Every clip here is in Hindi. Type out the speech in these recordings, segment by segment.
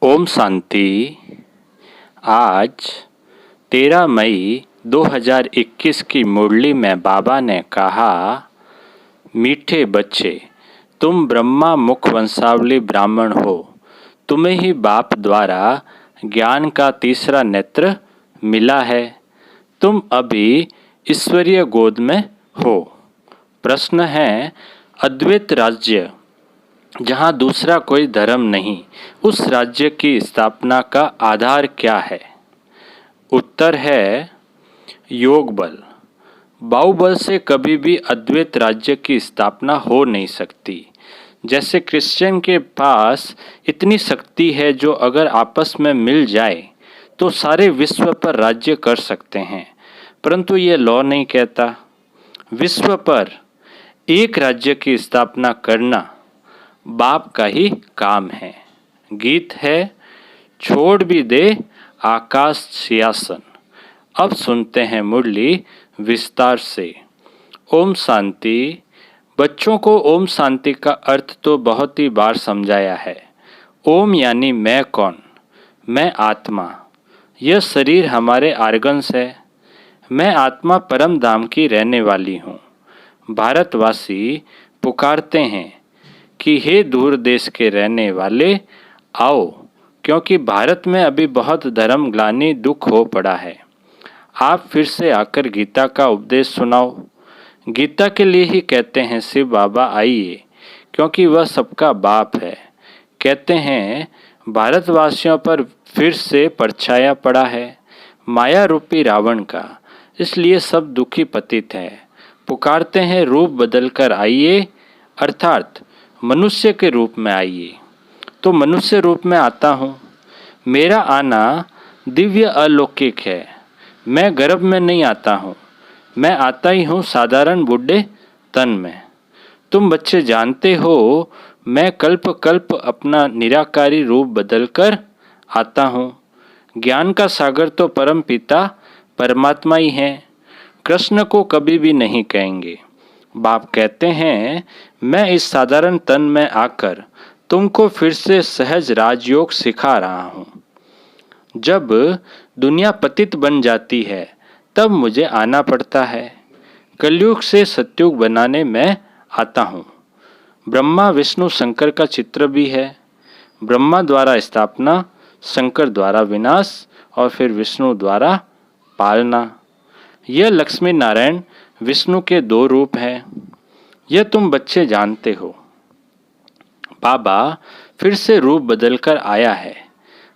ओम शांति। आज 13 मई 2021 की मुरली में बाबा ने कहा, मीठे बच्चे, तुम ब्रह्मा मुख वंशावली ब्राह्मण हो। तुम्हें ही बाप द्वारा ज्ञान का तीसरा नेत्र मिला है। तुम अभी ईश्वरीय गोद में हो। प्रश्न है, अद्वैत राज्य जहाँ दूसरा कोई धर्म नहीं, उस राज्य की स्थापना का आधार क्या है? उत्तर है योग बल। बाहुबल से कभी भी अद्वैत राज्य की स्थापना हो नहीं सकती। जैसे क्रिश्चियन के पास इतनी शक्ति है जो अगर आपस में मिल जाए तो सारे विश्व पर राज्य कर सकते हैं, परंतु ये लॉ नहीं कहता। विश्व पर एक राज्य की स्थापना करना बाप का ही काम है। गीत है, छोड़ भी दे आकाश सिंहासन। अब सुनते हैं मुरली विस्तार से। ओम शांति। बच्चों को ओम शांति का अर्थ तो बहुत ही बार समझाया है। ओम यानी मैं कौन? मैं आत्मा। यह शरीर हमारे आर्गन्स है। मैं आत्मा परम धाम की रहने वाली हूँ। भारतवासी पुकारते हैं कि हे दूर देश के रहने वाले, आओ, क्योंकि भारत में अभी बहुत धर्म ग्लानि दुख हो पड़ा है। आप फिर से आकर गीता का उपदेश सुनाओ। गीता के लिए ही कहते हैं शिव बाबा आइए, क्योंकि वह सबका बाप है। कहते हैं भारतवासियों पर फिर से परछाया पड़ा है माया रूपी रावण का, इसलिए सब दुखी पतित है। पुकारते हैं रूप बदलकर आइए, अर्थात मनुष्य के रूप में आइए। तो मनुष्य रूप में आता हूँ। मेरा आना दिव्य अलौकिक है। मैं गर्भ में नहीं आता हूँ, मैं आता ही हूँ साधारण बूढ़े तन में। तुम बच्चे जानते हो मैं कल्प कल्प अपना निराकारी रूप बदलकर आता हूँ। ज्ञान का सागर तो परम पिता परमात्मा ही है, कृष्ण को कभी भी नहीं कहेंगे। बाप कहते हैं मैं इस साधारण तन में आकर तुमको फिर से सहज राजयोग सिखा रहा हूँ। जब दुनिया पतित बन जाती है तब मुझे आना पड़ता है। कलयुग से सतयुग बनाने में आता हूँ। ब्रह्मा विष्णु शंकर का चित्र भी है। ब्रह्मा द्वारा स्थापना, शंकर द्वारा विनाश और फिर विष्णु द्वारा पालना। यह लक्ष्मी नारायण विष्णु के दो रूप हैं। यह तुम बच्चे जानते हो। बाबा फिर से रूप बदलकर आया है।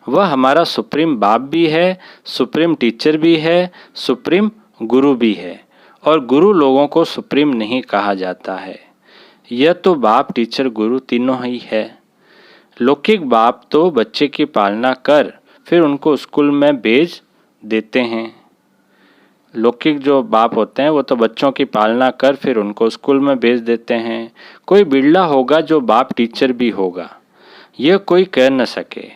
वह हमारा सुप्रीम बाप भी है, सुप्रीम टीचर भी है, सुप्रीम गुरु भी है। और गुरु लोगों को सुप्रीम नहीं कहा जाता है। यह तो बाप, टीचर, गुरु तीनों ही है। लौकिक बाप तो बच्चे की पालना कर फिर उनको स्कूल में भेज देते हैं। लौकिक जो बाप होते हैं वो तो बच्चों की पालना कर फिर उनको स्कूल में भेज देते हैं। कोई बिरला होगा जो बाप टीचर भी होगा, यह कोई कह न सके।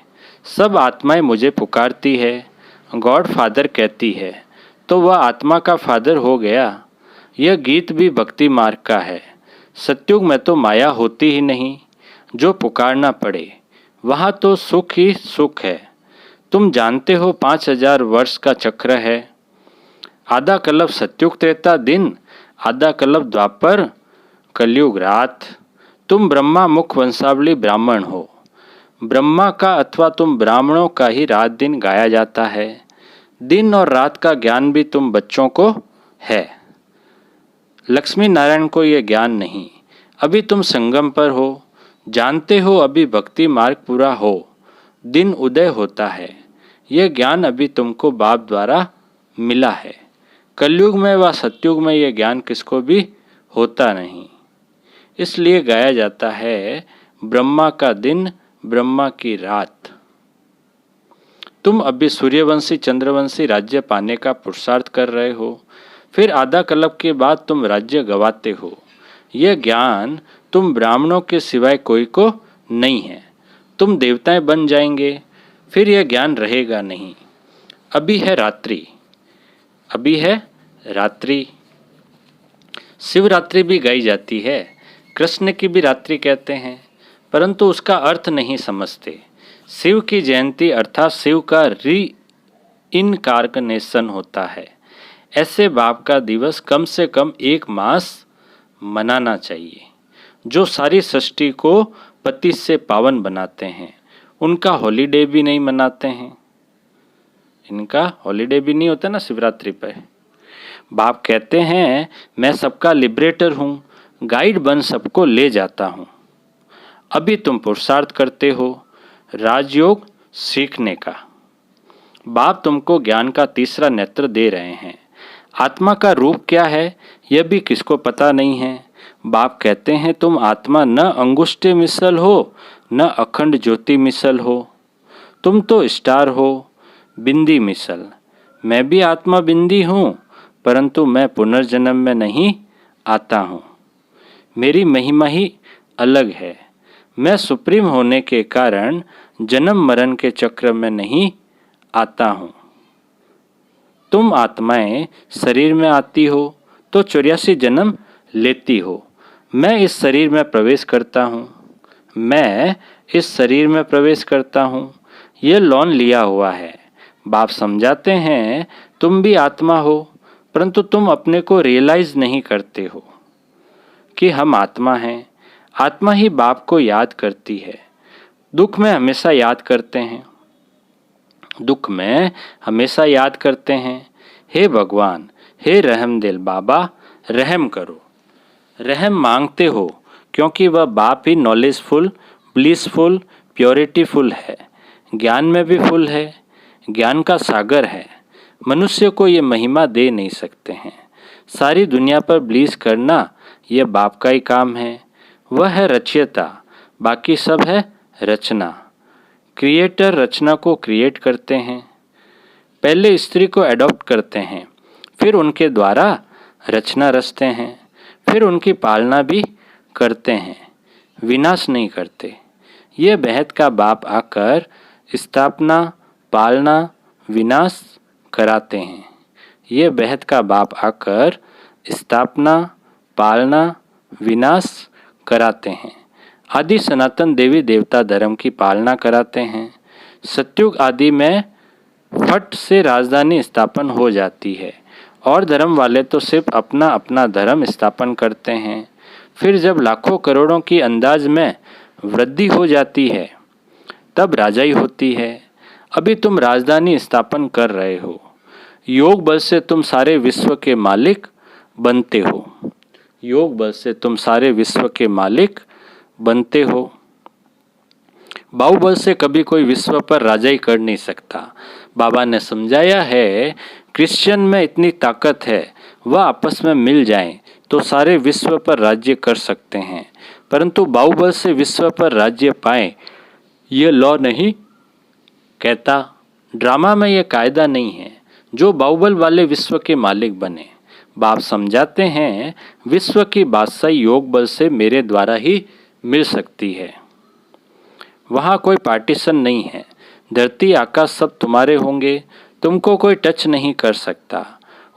सब आत्माएं मुझे पुकारती है, गॉड फादर कहती है, तो वह आत्मा का फादर हो गया। यह गीत भी भक्ति मार्ग का है। सतयुग में तो माया होती ही नहीं, जो पुकारना पड़े वहाँ तो सुख ही सुख है। तुम जानते हो 5000 वर्ष का चक्र है। आधा कल्प सतयुग त्रेता दिन, आधा कल्प द्वापर, कलयुग रात। तुम ब्रह्मा मुख वंशावली ब्राह्मण हो। ब्रह्मा का अथवा तुम ब्राह्मणों का ही रात दिन गाया जाता है। दिन और रात का ज्ञान भी तुम बच्चों को है। लक्ष्मी नारायण को यह ज्ञान नहीं। अभी तुम संगम पर हो, जानते हो अभी भक्ति मार्ग पूरा हो, दिन उदय होता है। यह ज्ञान अभी तुमको बाप द्वारा मिला है। कलयुग में व सतयुग में यह ज्ञान किसको भी होता नहीं। इसलिए गाया जाता है ब्रह्मा का दिन, ब्रह्मा की रात। तुम अभी सूर्यवंशी चंद्रवंशी राज्य पाने का पुरुषार्थ कर रहे हो, फिर आधा कल्प के बाद तुम राज्य गवाते हो। यह ज्ञान तुम ब्राह्मणों के सिवाय कोई को नहीं है। तुम देवताएं बन जाएंगे, फिर यह ज्ञान रहेगा नहीं। अभी है रात्रि, अभी है रात्रि। शिवरात्रि भी गाई जाती है, कृष्ण की भी रात्रि कहते हैं, परंतु उसका अर्थ नहीं समझते। शिव की जयंती अर्थात शिव का इनकार्नेशन होता है। ऐसे बाप का दिवस कम से कम 1 मास मनाना चाहिए। जो सारी सृष्टि को पति से पावन बनाते हैं उनका हॉलीडे भी नहीं मनाते हैं। इनका हॉलीडे भी नहीं होता ना शिवरात्रि पर। बाप कहते हैं मैं सबका लिबरेटर हूँ, गाइड बन सबको ले जाता हूँ। अभी तुम पुरुषार्थ करते हो राजयोग सीखने का। बाप तुमको ज्ञान का तीसरा नेत्र दे रहे हैं। आत्मा का रूप क्या है यह भी किसको पता नहीं है। बाप कहते हैं तुम आत्मा न अंगुष्ठे मिसल हो न अखंड ज्योति मिसल हो, तुम तो स्टार हो बिंदी मिसल। मैं भी आत्मा बिंदी हूँ परंतु मैं पुनर्जन्म में नहीं आता हूँ। मेरी महिमा ही अलग है। मैं सुप्रीम होने के कारण जन्म मरण के चक्र में नहीं आता हूँ। तुम आत्माएं शरीर में आती हो तो 84 जन्म लेती हो। मैं इस शरीर में प्रवेश करता हूँ, मैं इस शरीर में प्रवेश करता हूँ। ये लोन लिया हुआ है। बाप समझाते हैं तुम भी आत्मा हो परंतु तुम अपने को रियलाइज नहीं करते हो कि हम आत्मा हैं। आत्मा ही बाप को याद करती है। दुख में हमेशा याद करते हैं, दुख में हमेशा याद करते हैं हे भगवान, हे रहमदिल बाबा रहम करो। रहम मांगते हो क्योंकि वह बाप ही नॉलेजफुल, ब्लिसफुल, प्योरिटीफुल है, ज्ञान में भी फुल है, ज्ञान का सागर है। मनुष्य को ये महिमा दे नहीं सकते हैं। सारी दुनिया पर ब्लीस करना यह बाप का ही काम है। वह है रचयिता, बाकी सब है रचना। क्रिएटर रचना को क्रिएट करते हैं। पहले स्त्री को एडॉप्ट करते हैं, फिर उनके द्वारा रचना रचते हैं, फिर उनकी पालना भी करते हैं, विनाश नहीं करते। ये बेहद का बाप आकर स्थापना, पालना, विनाश कराते हैं। ये बेहद का बाप आकर स्थापना, पालना, विनाश कराते हैं। आदि सनातन देवी देवता धर्म की पालना कराते हैं। सतयुग आदि में फट से राजधानी स्थापन हो जाती है और धर्म वाले तो सिर्फ अपना अपना धर्म स्थापन करते हैं। फिर जब लाखों करोड़ों की अंदाज में वृद्धि हो जाती है तब राजाई होती है। अभी तुम राजधानी स्थापन कर रहे हो। योग बल से तुम सारे विश्व के मालिक बनते हो। योग बल से तुम सारे विश्व के मालिक बनते हो। बाहुबल से कभी कोई विश्व पर राजाई कर नहीं सकता। बाबा ने समझाया है क्रिश्चियन में इतनी ताकत है, वह आपस में मिल जाएं तो सारे विश्व पर राज्य कर सकते हैं, परंतु बाहुबल से विश्व पर राज्य पाएं ये लॉ नहीं कहता। ड्रामा में यह कायदा नहीं है जो बाहुबल वाले विश्व के मालिक बने। बाप समझाते हैं विश्व की बादशाही योग बल से मेरे द्वारा ही मिल सकती है। वहाँ कोई पार्टीशन नहीं है। धरती आकाश सब तुम्हारे होंगे, तुमको कोई टच नहीं कर सकता।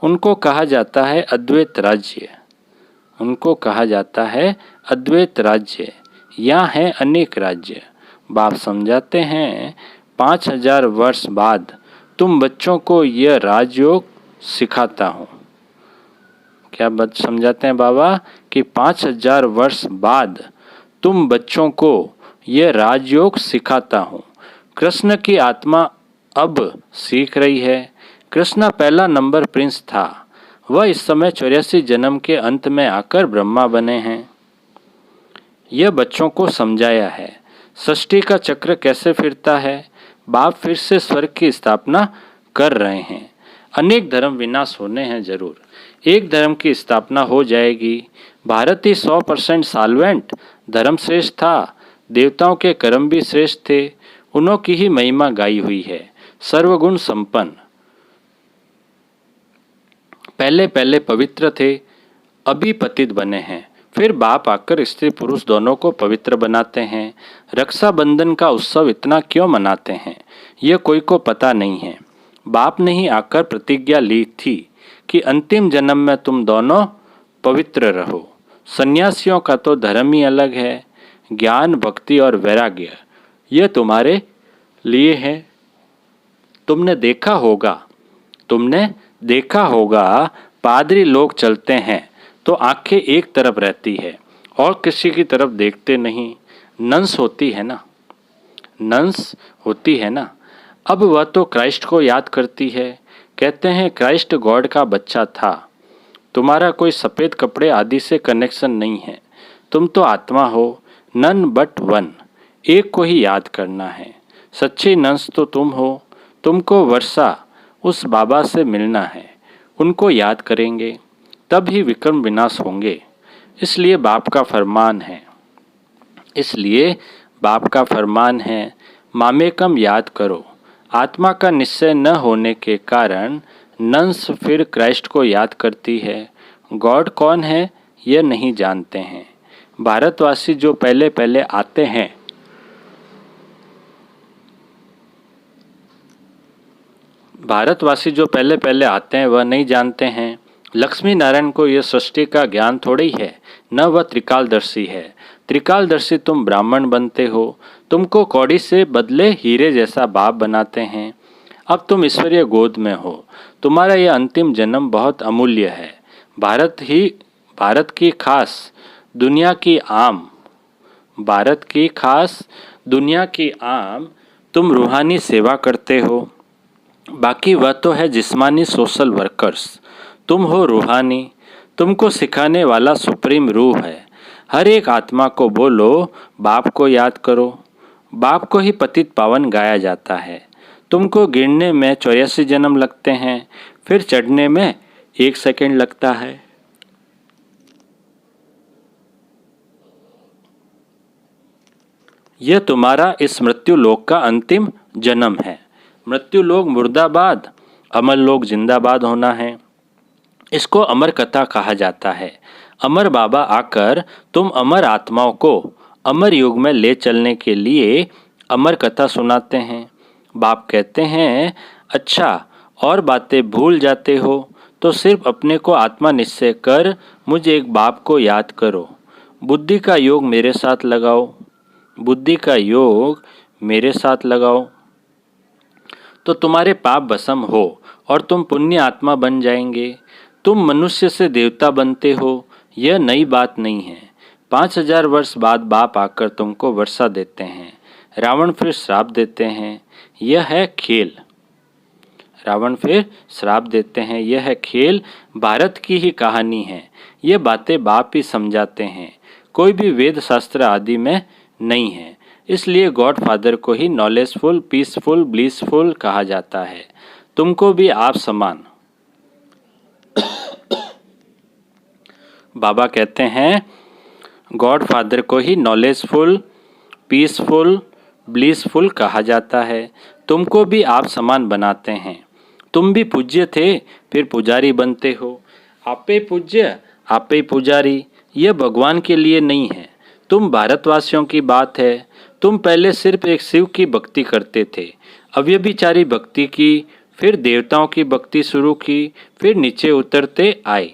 उनको कहा जाता है अद्वैत राज्य। उनको कहा जाता है अद्वैत राज्य। यहाँ है अनेक राज्य। बाप समझाते हैं 5000 वर्ष बाद तुम बच्चों को यह राजयोग सिखाता हूँ। क्या बात समझाते हैं बाबा कि 5000 वर्ष बाद तुम बच्चों को यह राजयोग सिखाता हूँ। कृष्ण की आत्मा अब सीख रही है। कृष्ण पहला नंबर प्रिंस था। वह इस समय 84 जन्म के अंत में आकर ब्रह्मा बने हैं। यह बच्चों को समझाया है सृष्टि का चक्र कैसे फिरता है। बाप फिर से स्वर्ग की स्थापना कर रहे हैं। अनेक धर्म विनाश होने हैं जरूर, एक धर्म की स्थापना हो जाएगी। भारत ही 100% साल्वेंट धर्म श्रेष्ठ था। देवताओं के कर्म भी श्रेष्ठ थे। उन्हों की ही महिमा गाई हुई है। सर्वगुण संपन्न पहले पहले पवित्र थे, अभी पतित बने हैं। फिर बाप आकर स्त्री पुरुष दोनों को पवित्र बनाते हैं। रक्षाबंधन का उत्सव इतना क्यों मनाते हैं यह कोई को पता नहीं है। बाप ने ही आकर प्रतिज्ञा ली थी कि अंतिम जन्म में तुम दोनों पवित्र रहो। सन्यासियों का तो धर्म ही अलग है। ज्ञान, भक्ति और वैराग्य ये तुम्हारे लिए हैं। तुमने देखा होगा पादरी लोग चलते हैं तो आंखें एक तरफ रहती है और किसी की तरफ देखते नहीं। नंस होती है ना। अब वह तो क्राइस्ट को याद करती है। कहते हैं क्राइस्ट गॉड का बच्चा था। तुम्हारा कोई सफ़ेद कपड़े आदि से कनेक्शन नहीं है। तुम तो आत्मा हो, नन बट वन। एक को ही याद करना है। सच्ची नंस तो तुम हो। तुमको वर्षा उस बाबा से मिलना है। उनको याद करेंगे तब ही विक्रम विनाश होंगे। इसलिए बाप का फरमान है मामेकम याद करो। आत्मा का निश्चय न होने के कारण नंस फिर क्राइस्ट को याद करती है। गॉड कौन है यह नहीं जानते हैं। भारतवासी जो पहले पहले आते हैं वह नहीं जानते हैं। लक्ष्मी नारायण को यह सृष्टि का ज्ञान थोड़ी है, न वह त्रिकालदर्शी है। त्रिकालदर्शी तुम ब्राह्मण बनते हो। तुमको कौड़ी से बदले हीरे जैसा बाप बनाते हैं। अब तुम ईश्वरीय गोद में हो। तुम्हारा यह अंतिम जन्म बहुत अमूल्य है। भारत की खास दुनिया की आम तुम रूहानी सेवा करते हो। बाकी वह तो है जिस्मानी सोशल वर्कर्स। तुम हो रूहानी। तुमको सिखाने वाला सुप्रीम रूह है। हर एक आत्मा को बोलो बाप को याद करो। बाप को ही पतित पावन गाया जाता है। तुमको गिरने में 84 जन्म लगते हैं, फिर चढ़ने में 1 सेकंड लगता है। यह तुम्हारा इस मृत्यु लोक का अंतिम जन्म है। मृत्यु लोक मुर्दाबाद, अमर लोक जिंदाबाद होना है। इसको अमर कथा कहा जाता है। अमर बाबा आकर तुम अमर आत्माओं को अमर युग में ले चलने के लिए अमर कथा सुनाते हैं। बाप कहते हैं अच्छा और बातें भूल जाते हो तो सिर्फ अपने को आत्मा निश्चय कर मुझे एक बाप को याद करो। बुद्धि का योग मेरे साथ लगाओ तो तुम्हारे पाप भस्म हो और तुम पुण्य आत्मा बन जाएंगे। तुम मनुष्य से देवता बनते हो, यह नई बात नहीं है। 5000 वर्ष बाद बाप आकर तुमको वर्षा देते हैं। रावण फिर श्राप देते हैं। यह है खेल। भारत की ही कहानी है। ये बातें बाप ही समझाते हैं। कोई भी वेद शास्त्र आदि में नहीं है। इसलिए गॉड फादर को ही नॉलेजफुल, पीसफुल, ब्लिसफुल कहा जाता है। तुमको भी आप समान। बाबा कहते हैं गॉड फादर को ही नॉलेजफुल, पीसफुल, ब्लिसफुल कहा जाता है। तुमको भी आप समान बनाते हैं। तुम भी पूज्य थे, फिर पुजारी बनते हो। आपे पूज्य, आपे पुजारी, यह भगवान के लिए नहीं है। तुम भारतवासियों की बात है। तुम पहले सिर्फ एक शिव की भक्ति करते थे, अव्यभिचारी भक्ति की, फिर देवताओं की भक्ति शुरू की, फिर नीचे उतरते आए।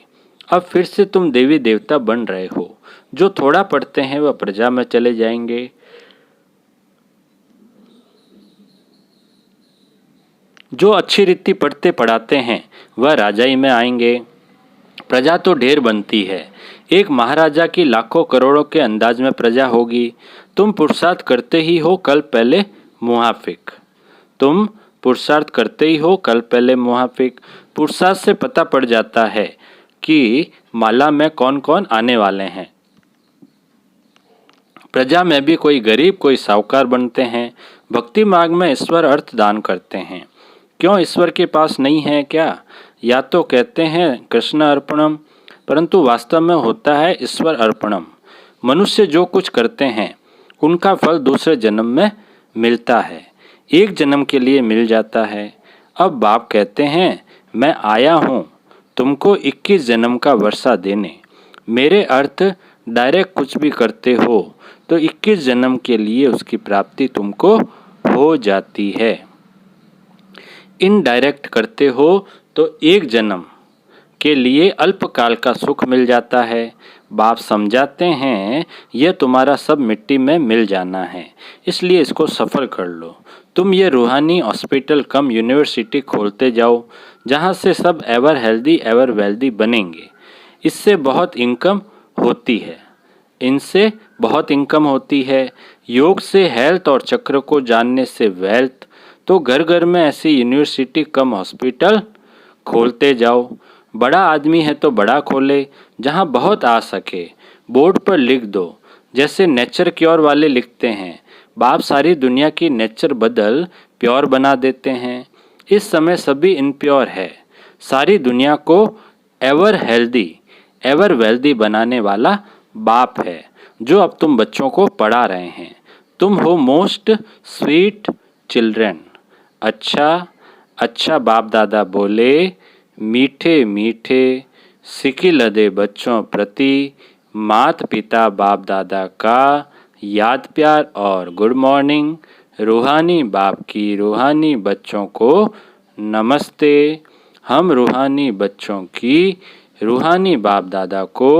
अब फिर से तुम देवी देवता बन रहे हो। जो थोड़ा पढ़ते हैं वह प्रजा में चले जाएंगे। जो अच्छी रीति पढ़ते पढ़ाते हैं वह राजाई में आएंगे। प्रजा तो ढेर बनती है। एक महाराजा की लाखों करोड़ों के अंदाज में प्रजा होगी। तुम पुरुषार्थ करते ही हो कल पहले मुहाफिक। पुरुषार्थ से पता पड़ जाता है कि माला में कौन कौन आने वाले हैं। प्रजा में भी कोई गरीब कोई साहूकार बनते हैं। भक्ति मार्ग में ईश्वर अर्थ दान करते हैं। क्यों ईश्वर के पास नहीं है क्या? या तो कहते हैं कृष्ण अर्पणम, परंतु वास्तव में होता है ईश्वर अर्पणम। मनुष्य जो कुछ करते हैं उनका फल दूसरे जन्म में मिलता है, एक जन्म के लिए मिल जाता है। अब बाप कहते हैं मैं आया हूँ तुमको 21 जन्म का वर्षा देने। मेरे अर्थ डायरेक्ट कुछ भी करते हो तो 21 जन्म के लिए उसकी प्राप्ति तुमको हो जाती है। इनडायरेक्ट करते हो तो एक जन्म के लिए अल्पकाल का सुख मिल जाता है। बाप समझाते हैं यह तुम्हारा सब मिट्टी में मिल जाना है, इसलिए इसको सफल कर लो। तुम ये रूहानी हॉस्पिटल कम यूनिवर्सिटी खोलते जाओ, जहाँ से सब एवर हेल्दी एवर वेल्दी बनेंगे। इससे बहुत इनकम होती है, इनसे बहुत इनकम होती है। योग से हेल्थ और चक्र को जानने से वेल्थ। तो घर घर में ऐसी यूनिवर्सिटी कम हॉस्पिटल खोलते जाओ। बड़ा आदमी है तो बड़ा खोले, जहाँ बहुत आ सके। बोर्ड पर लिख दो, जैसे नेचर क्योर वाले लिखते हैं। बाप सारी दुनिया की नेचर बदल प्योर बना देते हैं। इस समय सभी इनप्योर है। सारी दुनिया को एवर हेल्दी एवर वेल्दी बनाने वाला बाप है, जो अब तुम बच्चों को पढ़ा रहे हैं। तुम हो मोस्ट स्वीट चिल्ड्रन। अच्छा अच्छा, बाप दादा बोले। मीठे मीठे सिकी लदे बच्चों प्रति माता पिता बाप दादा का याद प्यार और गुड मॉर्निंग। रूहानी बाप की रूहानी बच्चों को नमस्ते। हम रूहानी बच्चों की रूहानी बाप दादा को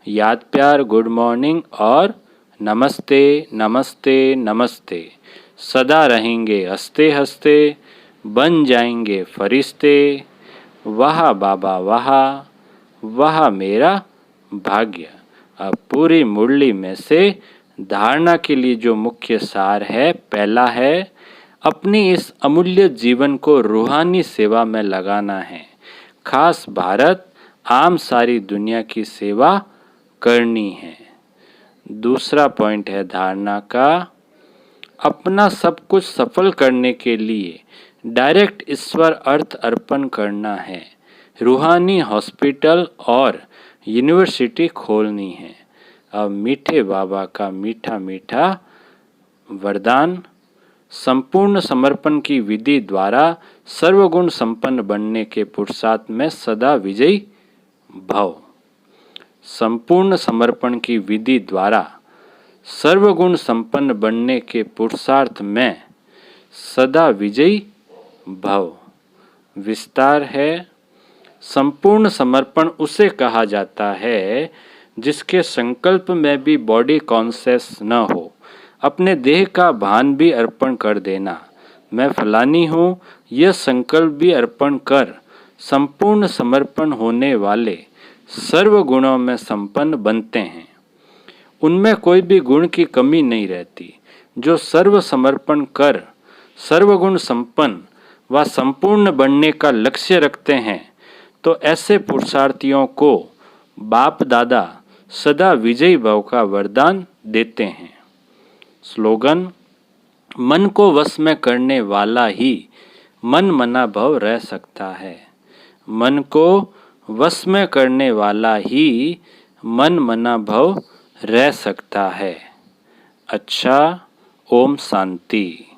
याद प्यार गुड मॉर्निंग और नमस्ते नमस्ते नमस्ते। सदा रहेंगे हंसते हंसते, बन जाएंगे फरिश्ते। वाह बाबा वाह, वाह मेरा भाग्य। अब पूरी मुरली में से धारणा के लिए जो मुख्य सार है, पहला है अपनी इस अमूल्य जीवन को रूहानी सेवा में लगाना है। खास भारत आम सारी दुनिया की सेवा करनी है। दूसरा पॉइंट है धारणा का, अपना सब कुछ सफल करने के लिए डायरेक्ट ईश्वर अर्थ अर्पण करना है। रूहानी हॉस्पिटल और यूनिवर्सिटी खोलनी है। अब मीठे बाबा का मीठा मीठा वरदान। संपूर्ण समर्पण की विधि द्वारा सर्वगुण संपन्न बनने के पुरुषार्थ में सदा विजयी भव। संपूर्ण समर्पण की विधि द्वारा सर्वगुण संपन्न बनने के पुरुषार्थ में सदा विजयी भव। विस्तार है, संपूर्ण समर्पण उसे कहा जाता है जिसके संकल्प में भी बॉडी कॉन्शियस न हो। अपने देह का भान भी अर्पण कर देना, मैं फलानी हूँ, यह संकल्प भी अर्पण कर संपूर्ण समर्पण होने वाले सर्व गुणों में संपन्न बनते हैं। उनमें कोई भी गुण की कमी नहीं रहती। जो सर्व समर्पण कर सर्वगुण संपन्न व संपूर्ण बनने का लक्ष्य रखते हैं, तो ऐसे पुरुषार्थियों को बाप दादा सदा विजयी भव का वरदान देते हैं। स्लोगन, मन को वश में करने वाला ही मन मना भव रह सकता है। मन को वश में करने वाला ही मन मना भव रह सकता है। अच्छा, ओम शांति।